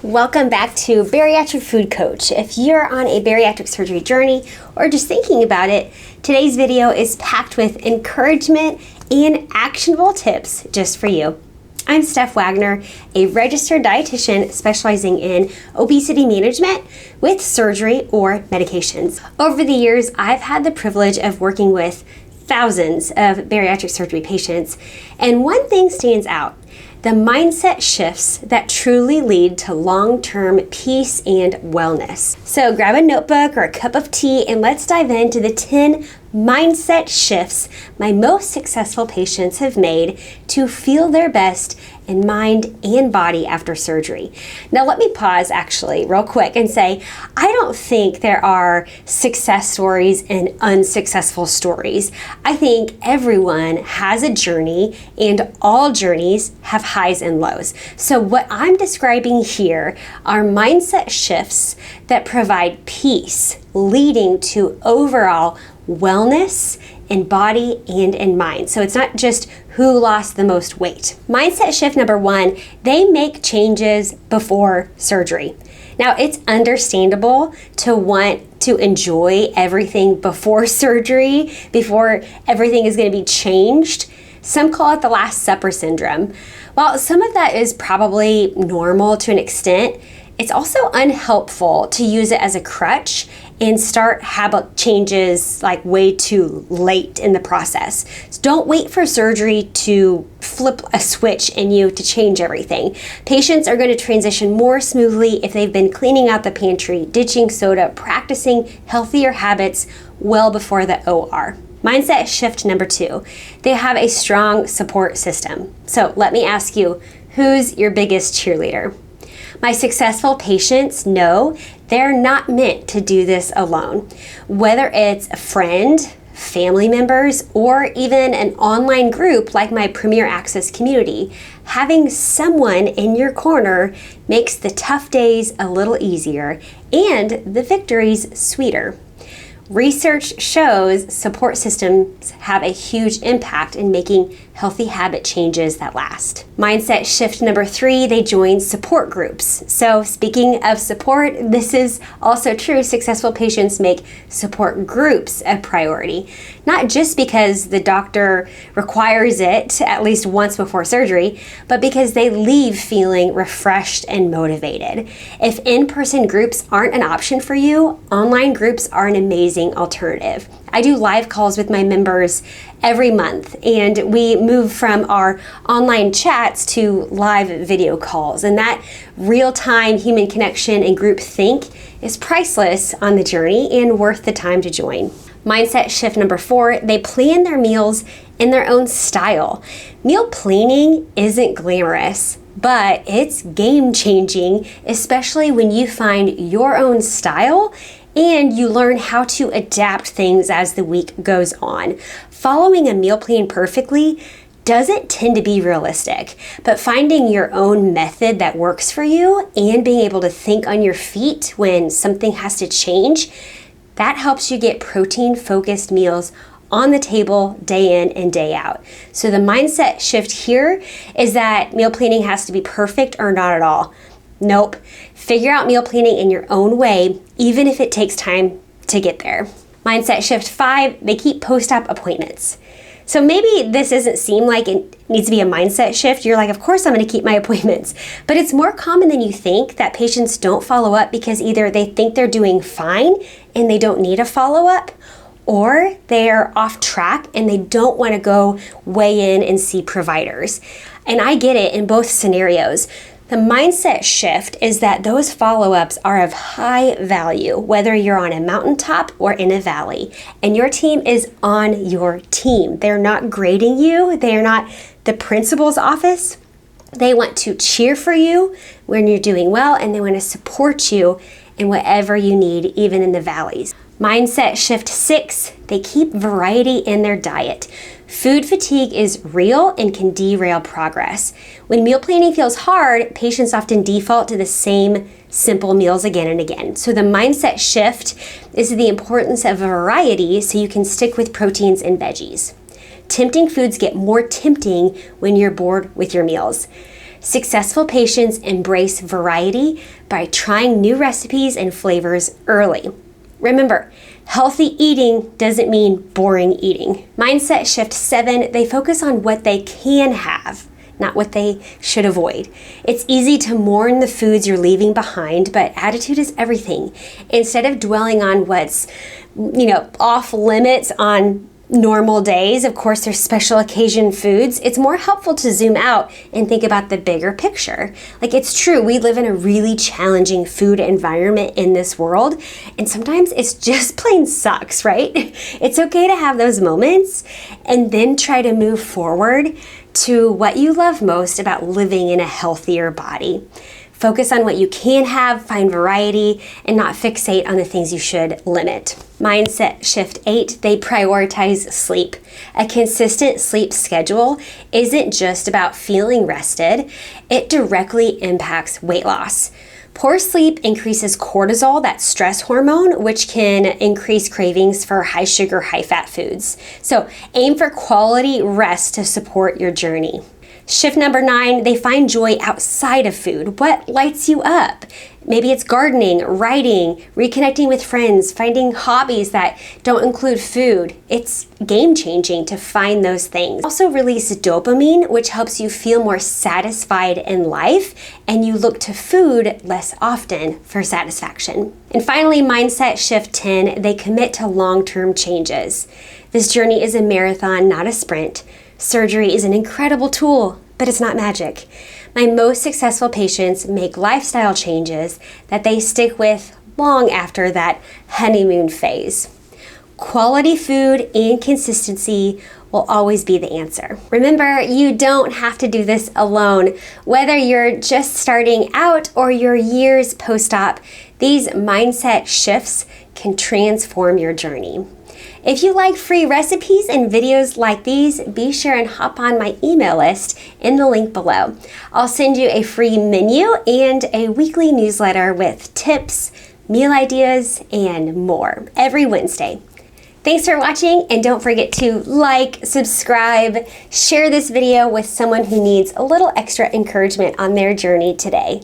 Welcome back to Bariatric Food Coach. If you're on a bariatric surgery journey or just thinking about it, today's video is packed with encouragement and actionable tips just for you. I'm Steph Wagner, a registered dietitian specializing in obesity management with surgery or medications. Over the years, I've had the privilege of working with thousands of bariatric surgery patients, and one thing stands out: the mindset shifts that truly lead to long-term peace and wellness. So grab a notebook or a cup of tea and let's dive into the 10 mindset shifts my most successful patients have made to feel their best in mind and body after surgery. Now let me pause actually real quick and say, I don't think there are success stories and unsuccessful stories. I think everyone has a journey and all journeys have highs and lows. So what I'm describing here are mindset shifts that provide peace, leading to overall wellness in body and in mind. So it's not just who lost the most weight. Mindset shift number 1, they make changes before surgery. Now it's understandable to want to enjoy everything before surgery, before everything is going to be changed. Some call it the Last Supper syndrome. While some of that is probably normal to an extent, it's also unhelpful to use it as a crutch and start habit changes like way too late in the process. So don't wait for surgery to flip a switch in you to change everything. Patients are going to transition more smoothly if they've been cleaning out the pantry, ditching soda, practicing healthier habits well before the OR. Mindset shift number 2, they have a strong support system. So let me ask you, who's your biggest cheerleader? My successful patients know they're not meant to do this alone. Whether it's a friend, family members, or even an online group like my Premier Access community, having someone in your corner makes the tough days a little easier and the victories sweeter. Research shows support systems have a huge impact in making healthy habit changes that last. Mindset shift number 3, they join support groups. So speaking of support, this is also true. Successful patients make support groups a priority, not just because the doctor requires it at least once before surgery, but because they leave feeling refreshed and motivated. If in-person groups aren't an option for you, online groups are an amazing alternative. I do live calls with my members every month, and we move from our online chats to live video calls, and that real-time human connection and group think is priceless on the journey and worth the time to join. Mindset shift number 4, they plan their meals in their own style. Meal planning isn't glamorous, but it's game-changing, especially when you find your own style and you learn how to adapt things as the week goes on. Following a meal plan perfectly doesn't tend to be realistic, but finding your own method that works for you and being able to think on your feet when something has to change, that helps you get protein-focused meals on the table day in and day out. So the mindset shift here is that meal planning has to be perfect or not at all. Nope. Figure out meal planning in your own way, even if it takes time to get there. Mindset shift 5, they keep post-op appointments. So maybe this doesn't seem like it needs to be a mindset shift. You're like, of course I'm going to keep my appointments. But it's more common than you think that patients don't follow up because either they think they're doing fine and they don't need a follow-up, or they're off track and they don't want to go weigh in and see providers. And I get it in both scenarios. The mindset shift is that those follow-ups are of high value, whether you're on a mountaintop or in a valley, and your team is on your team. They're not grading you. They are not the principal's office. They want to cheer for you when you're doing well, and they want to support you in whatever you need, even in the valleys. Mindset shift 6, they keep variety in their diet. Food fatigue is real and can derail progress. When meal planning feels hard, patients often default to the same simple meals again and again. So the mindset shift is the importance of variety so you can stick with proteins and veggies. Tempting foods get more tempting when you're bored with your meals. Successful patients embrace variety by trying new recipes and flavors early. Remember, healthy eating doesn't mean boring eating. Mindset Shift 7, they focus on what they can have, not what they should avoid. It's easy to mourn the foods you're leaving behind, but attitude is everything. Instead of dwelling on what's, off limits on normal days, of course there's special occasion foods, it's more helpful to zoom out and think about the bigger picture. Like, it's true, we live in a really challenging food environment in this world, and sometimes it's just plain sucks, right? It's okay to have those moments and then try to move forward to what you love most about living in a healthier body. Focus on what you can have, find variety, and not fixate on the things you should limit. Mindset Shift 8, they prioritize sleep. A consistent sleep schedule isn't just about feeling rested, it directly impacts weight loss. Poor sleep increases cortisol, that stress hormone, which can increase cravings for high sugar, high fat foods. So aim for quality rest to support your journey. Shift number 9, they find joy outside of food. What lights you up? Maybe it's gardening, writing, reconnecting with friends, finding hobbies that don't include food. It's game-changing to find those things. Also release dopamine, which helps you feel more satisfied in life, and you look to food less often for satisfaction. And finally, Mindset Shift 10, they commit to long-term changes. This journey is a marathon, not a sprint. Surgery is an incredible tool, but it's not magic. My most successful patients make lifestyle changes that they stick with long after that honeymoon phase. Quality food and consistency will always be the answer. Remember, you don't have to do this alone. Whether you're just starting out or you're years post-op, these mindset shifts can transform your journey. If you like free recipes and videos like these, be sure and hop on my email list in the link below. I'll send you a free menu and a weekly newsletter with tips, meal ideas, and more every Wednesday. Thanks for watching, and don't forget to like, subscribe, share this video with someone who needs a little extra encouragement on their journey today.